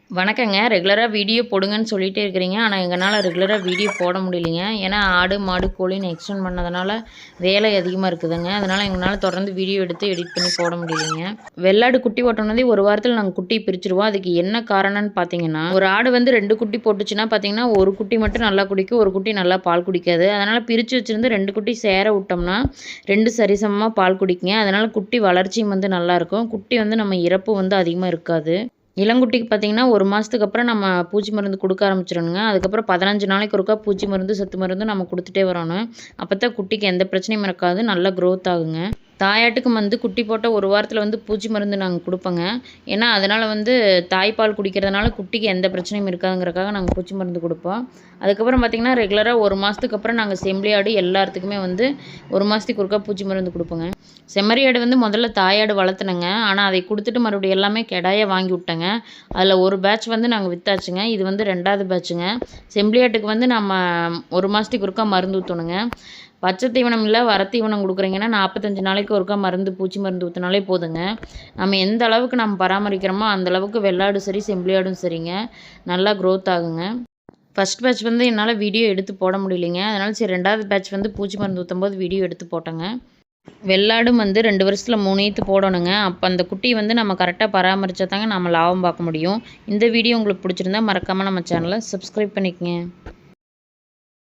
வணக்கங்க. ரெகுலராக வீடியோ போடுங்கன்னு சொல்லிகிட்டே இருக்கிறீங்க. ஆனால் எங்களால் ரெகுலராக வீடியோ போட முடியலைங்க. ஏன்னா ஆடு மாடு கோழின்னு எக்ஸ்டெண்ட் பண்ணதுனால வேலை அதிகமாக இருக்குதுங்க. அதனால் எங்களால் தொடர்ந்து வீடியோ எடுத்து எடிட் பண்ணி போட முடியலைங்க. வெள்ளாடு குட்டி போட்டோன்னதே ஒரு வாரத்தில் நாங்கள் குட்டி பிரிச்சுருவோம். அதுக்கு என்ன காரணம்னு பார்த்தீங்கன்னா, ஒரு ஆடு வந்து 2 குட்டி போட்டுச்சுன்னா பார்த்தீங்கன்னா, ஒரு குட்டி மட்டும் நல்லா குடிக்கும், ஒரு குட்டி நல்லா பால் குடிக்காது. அதனால் பிரித்து வச்சுருந்து 2 குட்டி சேர விட்டோம்னா 2 சரிசமமாக பால் குடிக்குங்க. அதனால் குட்டி வளர்ச்சியும் வந்து நல்லாயிருக்கும். குட்டி வந்து நம்ம இறப்பு வந்து அதிகமாக இருக்காது. இளங்குட்டிக்கு பார்த்தீங்கன்னா, 1 மாதத்துக்கு அப்புறம் நம்ம பூச்சி மருந்து குடுக்க ஆரம்பிச்சிடணுங்க. அதுக்கப்புறம் 15 நாளைக்கு ஒருக்கா பூச்சி மருந்து, சத்து மருந்து நம்ம குடுத்துட்டே வரணும். அப்பதான் குட்டிக்கு எந்த பிரச்சனையும் இருக்காது. நல்லா குரோத் ஆகுங்க. தாயாட்டுக்கு வந்து குட்டி போட்ட 1 வாரத்தில வந்து பூச்சி மருந்து நாங்க குடுப்போங்க. ஏன்னா, அதனால வந்து தாய்ப்பால் குடிக்கிறதுனால குட்டிக்கு எந்த பிரச்சனையும் இருக்காதுங்கிறதுக்காக நாங்க பூச்சி மருந்து குடுப்போம். அதுக்கப்புறம் பார்த்தீங்கன்னா, ரெகுலரா 1 மாசத்துக்கு அப்புறம் நாங்க செம்பறி ஆடு எல்லாத்துக்குமே வந்து 1 மாசத்துக்கு ஒருக்கா பூச்சி மருந்து குடுப்போங்க. செம்மறி ஆடு வந்து முதல்ல தாயாடு வளர்த்துனேங்க. ஆனா, அதை குடுத்துட்டு மறுபடியும் எல்லாமே கெடாயா வாங்கி விட்டேங்க. அதில ஒரு பேட்ச் வந்து நாங்க வித்தாச்சுங்க. இது வந்து 2வது பேட்சுங்க. செம்பறி ஆட்டுக்கு வந்து நம்ம 1 மாசத்துக்கு ஒருக்கா மருந்து ஊத்தணுங்க. பச்சை தீவனம் இல்ல, தீவனம் குடுக்குறீங்கன்னா 45 நாளைக்கு ஒருக்கா மருந்து, பூச்சி மருந்து ஊத்துனாலே போதுங்க. நம்ம எந்த அளவுக்கு நம்ம பராமரிக்கிறோமோ, அந்த அளவுக்கு வெள்ளாடும் சரி, செம்பறி ஆடும் சரிங்க, நல்லா குரோத் ஆகுங்க. ஃபர்ஸ்ட் பேட்ச் வந்து என்னால வீடியோ எடுத்து போட முடியலைங்க. அதனால சரி 2வது பேட்ச் வந்து பூச்சி மருந்து ஊத்தும்போது வீடியோ எடுத்து போட்டேங்க. வெள்ளாடும் வந்து 2 வருஷத்துல 3 ஈத்து போடணுங்க. அப்ப அந்த குட்டிய வந்து நம்ம கரெக்ட்டா பராமரிச்சா தாங்க நம்ம லாபம் பார்க்க முடியும். இந்த வீடியோ உங்களுக்கு பிடிச்சிருந்தா மறக்காம நம்ம சேனல சப்ஸ்கிரைப் பண்ணிக்கங்க.